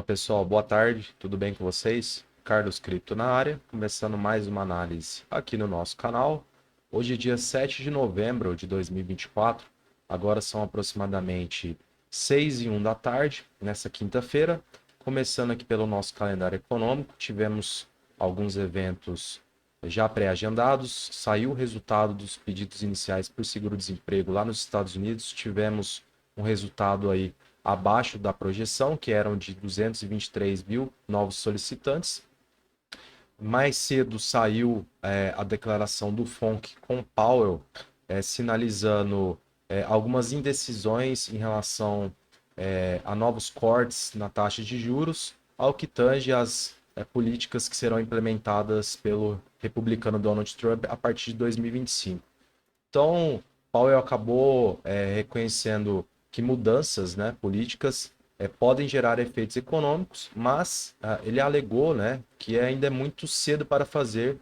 Pessoal, boa tarde, tudo bem com vocês? Carlos Cripto na área, começando mais uma análise aqui no nosso canal. Hoje é dia 7 de novembro de 2024, agora são aproximadamente 6h01 da tarde, nessa quinta-feira. Começando aqui pelo nosso calendário econômico, tivemos alguns eventos já pré-agendados, saiu o resultado dos pedidos iniciais por seguro-desemprego lá nos Estados Unidos, tivemos um resultado aí abaixo da projeção, que eram de 223 mil novos solicitantes. Mais cedo saiu a declaração do FONC com Powell, sinalizando algumas indecisões em relação a novos cortes na taxa de juros, ao que tange as políticas que serão implementadas pelo republicano Donald Trump a partir de 2025. Então, Powell acabou reconhecendo que mudanças, né, políticas podem gerar efeitos econômicos, mas ele alegou, né, que ainda é muito cedo para fazer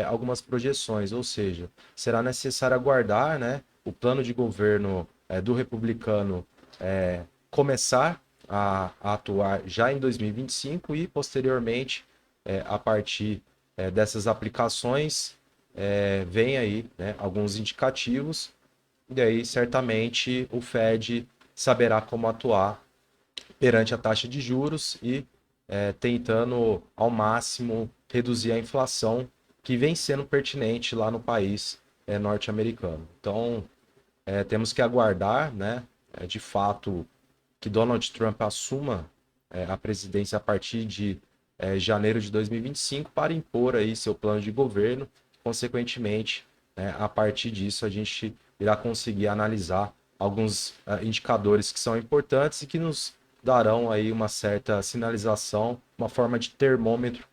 algumas projeções, ou seja, será necessário aguardar, né, o plano de governo do republicano começar a atuar já em 2025 e, posteriormente, a partir dessas aplicações, vem aí, né, alguns indicativos, e aí certamente o Fed saberá como atuar perante a taxa de juros e tentando ao máximo reduzir a inflação que vem sendo pertinente lá no país norte-americano. Então, temos que aguardar, né, de fato, que Donald Trump assuma a presidência a partir de janeiro de 2025 para impor aí seu plano de governo. Consequentemente, né, a partir disso a gente irá conseguir analisar alguns indicadores que são importantes e que nos darão aí uma certa sinalização, uma forma de termômetro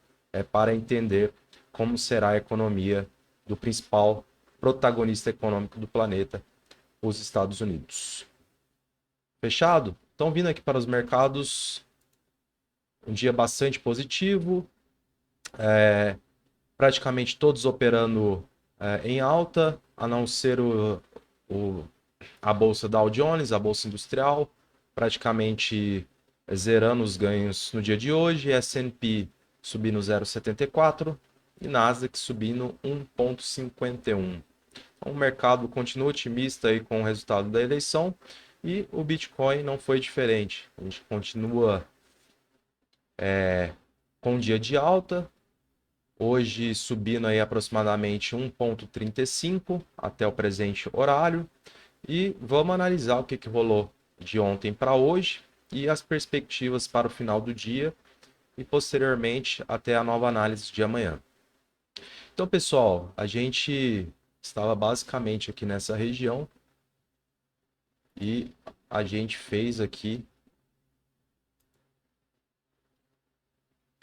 para entender como será a economia do principal protagonista econômico do planeta, os Estados Unidos. Fechado? Então, vindo aqui para os mercados, um dia bastante positivo, praticamente todos operando em alta, a não ser o, a bolsa Dow Jones, a bolsa industrial, praticamente zerando os ganhos no dia de hoje, S&P subindo 0,74 e Nasdaq subindo 1,51. Então, o mercado continua otimista aí com o resultado da eleição e o Bitcoin não foi diferente. A gente continua com um dia de alta, hoje subindo aí aproximadamente 1,35 até o presente horário. E vamos analisar o que rolou de ontem para hoje e as perspectivas para o final do dia e posteriormente até a nova análise de amanhã. Então, pessoal, a gente estava basicamente aqui nessa região e a gente fez aqui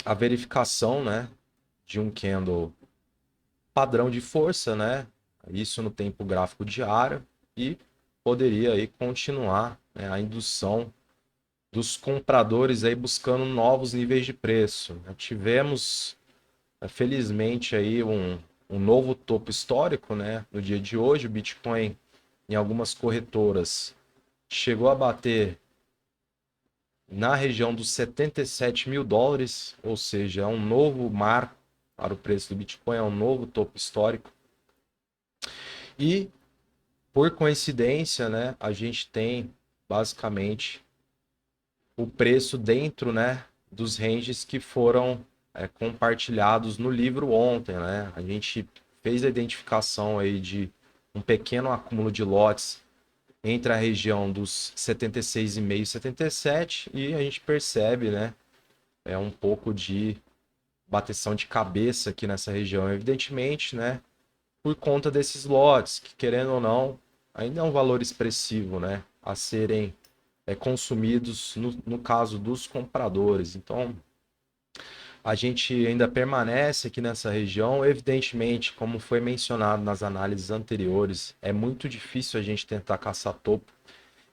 a verificação, né, de um candle padrão de força, né? Isso no tempo gráfico diário e poderia aí continuar, né, a indução dos compradores aí buscando novos níveis de preço. Tivemos, felizmente, aí um novo topo histórico, né? No dia de hoje, o Bitcoin, em algumas corretoras, chegou a bater na região dos 77 mil dólares, ou seja, é um novo marco para o preço do Bitcoin, é um novo topo histórico. E, por coincidência, né, a gente tem basicamente o preço dentro, né, dos ranges que foram compartilhados no livro ontem, né? A gente fez a identificação aí de um pequeno acúmulo de lotes entre a região dos 76,5 e 77 e a gente percebe, né, um pouco de bateção de cabeça aqui nessa região, evidentemente, né, por conta desses lotes, que querendo ou não, ainda é um valor expressivo, né, a serem consumidos no caso dos compradores. Então, a gente ainda permanece aqui nessa região. Evidentemente, como foi mencionado nas análises anteriores, é muito difícil a gente tentar caçar topo,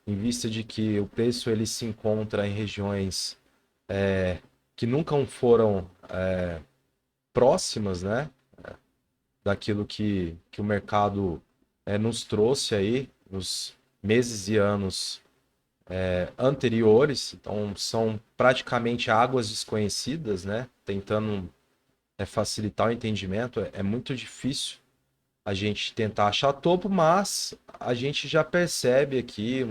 em vista de que o preço ele se encontra em regiões que nunca foram próximas, né, daquilo que o mercado nos trouxe aí nos meses e anos anteriores, então são praticamente águas desconhecidas, né? Tentando facilitar o entendimento, é muito difícil a gente tentar achar topo, mas a gente já percebe aqui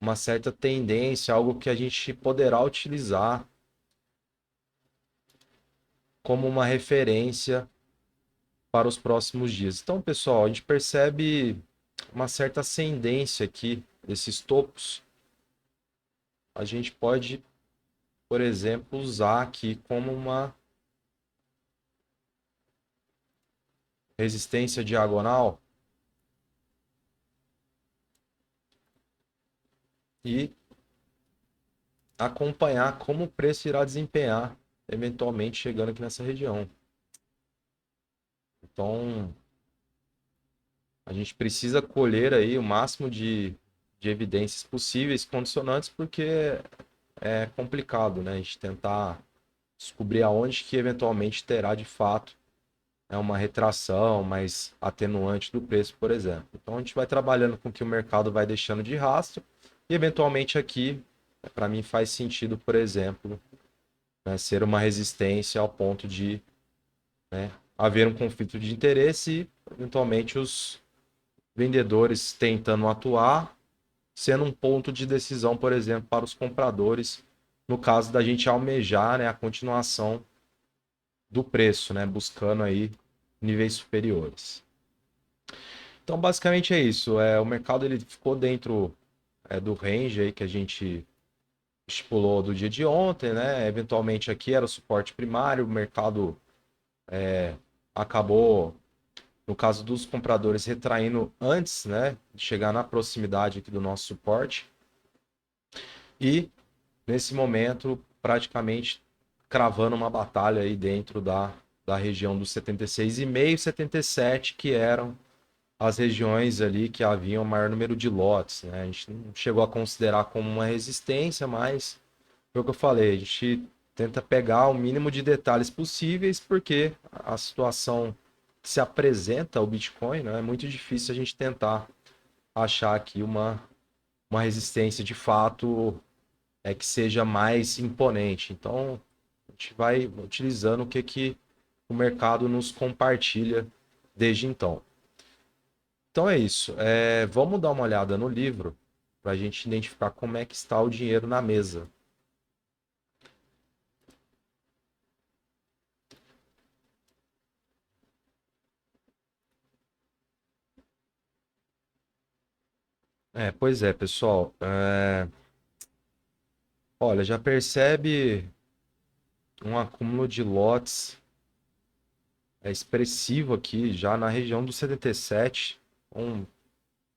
uma certa tendência, algo que a gente poderá utilizar como uma referência para os próximos dias. Então, pessoal, a gente percebe uma certa ascendência aqui desses topos. A gente pode, por exemplo, usar aqui como uma resistência diagonal e acompanhar como o preço irá desempenhar, eventualmente chegando aqui nessa região. Então, a gente precisa colher aí o máximo de evidências possíveis, condicionantes, porque é complicado, né? A gente tentar descobrir aonde que eventualmente terá de fato uma retração mais atenuante do preço, por exemplo. Então a gente vai trabalhando com o que o mercado vai deixando de rastro e eventualmente aqui, para mim faz sentido, por exemplo, né, ser uma resistência ao ponto de, né, haver um conflito de interesse e eventualmente os vendedores tentando atuar, sendo um ponto de decisão, por exemplo, para os compradores, no caso da gente almejar, né, a continuação do preço, né, buscando aí níveis superiores. Então, basicamente é isso. O mercado ele ficou dentro do range aí que a gente estipulou do dia de ontem, né? Eventualmente aqui era o suporte primário, o mercado acabou, no caso dos compradores, retraindo antes, né, de chegar na proximidade aqui do nosso suporte. E nesse momento, praticamente cravando uma batalha aí dentro da região dos 76,5 e 77, que eram as regiões ali que haviam maior número de lotes, né? A gente não chegou a considerar como uma resistência, mas foi o que eu falei, a gente tenta pegar o mínimo de detalhes possíveis, porque a situação que se apresenta ao Bitcoin, né, é muito difícil a gente tentar achar aqui uma resistência de fato que seja mais imponente. Então, a gente vai utilizando o que o mercado nos compartilha desde então. Então é isso. Vamos dar uma olhada no livro para a gente identificar como é que está o dinheiro na mesa. Pois é, pessoal. Olha, já percebe um acúmulo de lotes expressivo aqui, já na região do 77.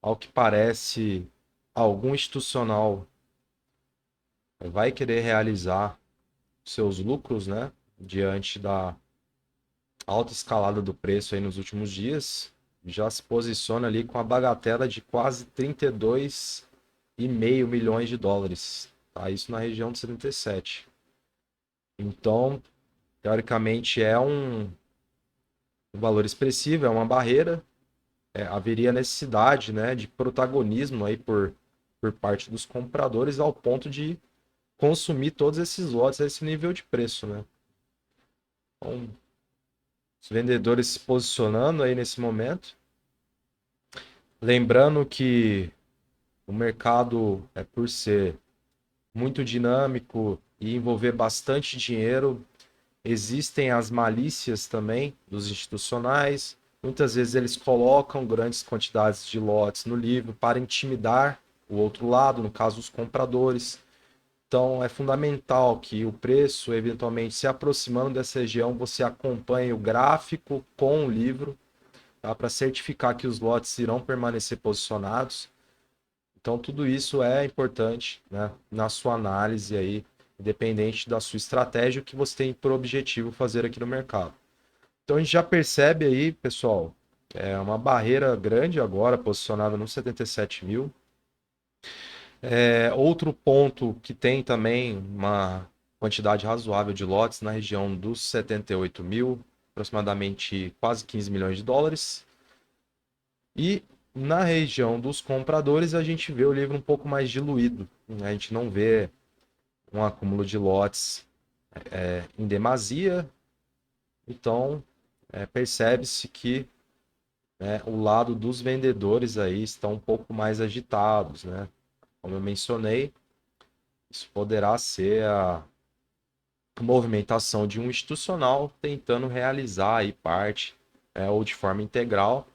Ao que parece, algum institucional vai querer realizar seus lucros, né? Diante da alta escalada do preço aí nos últimos dias. Já se posiciona ali com a bagatela de quase 32,5 milhões de dólares. Tá? Isso na região de 77. Então, teoricamente, é um valor expressivo, é uma barreira. Haveria necessidade, né, de protagonismo aí por parte dos compradores ao ponto de consumir todos esses lotes a esse nível de preço, né? Então, os vendedores se posicionando aí nesse momento. Lembrando que o mercado, por ser muito dinâmico e envolver bastante dinheiro, existem as malícias também dos institucionais. Muitas vezes eles colocam grandes quantidades de lotes no livro para intimidar o outro lado, no caso os compradores. Então é fundamental que o preço, eventualmente se aproximando dessa região, você acompanhe o gráfico com o livro, tá? Para certificar que os lotes irão permanecer posicionados. Então, tudo isso é importante, né, na sua análise aí, independente da sua estratégia, o que você tem por objetivo fazer aqui no mercado. Então, a gente já percebe aí, pessoal, uma barreira grande agora, posicionada no 77 mil. Outro ponto que tem também uma quantidade razoável de lotes na região dos 78 mil, aproximadamente quase 15 milhões de dólares. E Na região dos compradores, a gente vê o livro um pouco mais diluído, né? A gente não vê um acúmulo de lotes em demasia, então percebe-se que, né, o lado dos vendedores aí estão um pouco mais agitados, né? Como eu mencionei, isso poderá ser a movimentação de um institucional tentando realizar aí parte, ou de forma integral,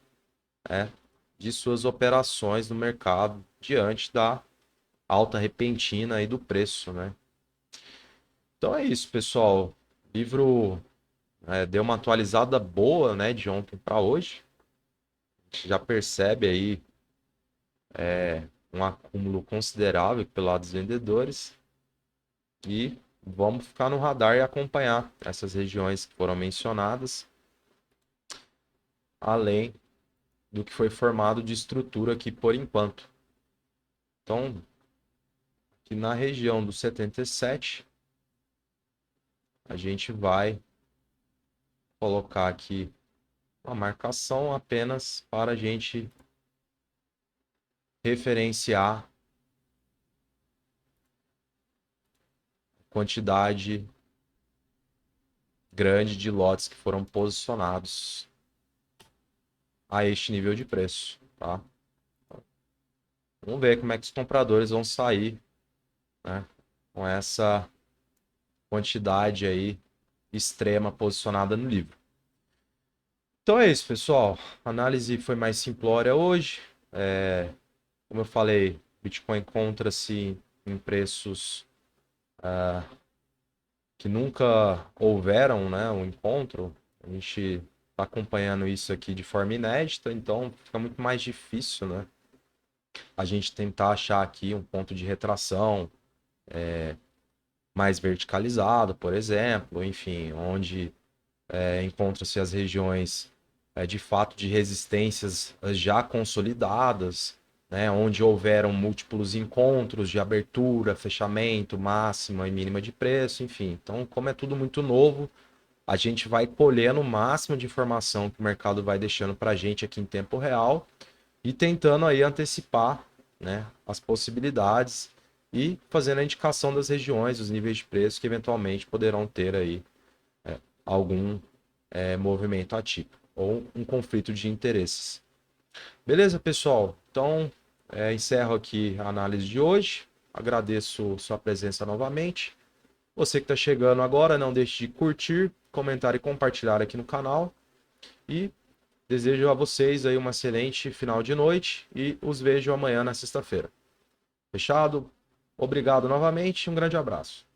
né, de suas operações no mercado diante da alta repentina aí do preço, né? Então é isso, pessoal. O livro deu uma atualizada boa, né, de ontem para hoje. Já percebe aí um acúmulo considerável pelo lado dos vendedores e vamos ficar no radar e acompanhar essas regiões que foram mencionadas, além do que foi formado de estrutura aqui por enquanto. Então, aqui na região do 77, a gente vai colocar aqui uma marcação apenas para a gente referenciar quantidade grande de lotes que foram posicionados a este nível de preço, tá? Vamos ver como é que os compradores vão sair, né, com essa quantidade aí extrema posicionada no livro. Então é isso, pessoal. A análise foi mais simplória hoje. Como eu falei, Bitcoin encontra-se em preços que nunca houveram, né, um encontro. A gente está acompanhando isso aqui de forma inédita, então fica muito mais difícil, né, a gente tentar achar aqui um ponto de retração mais verticalizado, por exemplo, enfim, onde encontram-se as regiões de fato de resistências já consolidadas, né, onde houveram múltiplos encontros de abertura, fechamento, máxima e mínima de preço, enfim. Então, como é tudo muito novo, a gente vai colhendo o máximo de informação que o mercado vai deixando para a gente aqui em tempo real e tentando aí antecipar, né, as possibilidades e fazendo a indicação das regiões, os níveis de preço que eventualmente poderão ter aí algum movimento atípico ou um conflito de interesses. Beleza, pessoal? Então, encerro aqui a análise de hoje. Agradeço sua presença novamente. Você que está chegando agora, não deixe de curtir, comentar e compartilhar aqui no canal. E desejo a vocês aí uma excelente final de noite e os vejo amanhã na sexta-feira. Fechado? Obrigado novamente, um grande abraço.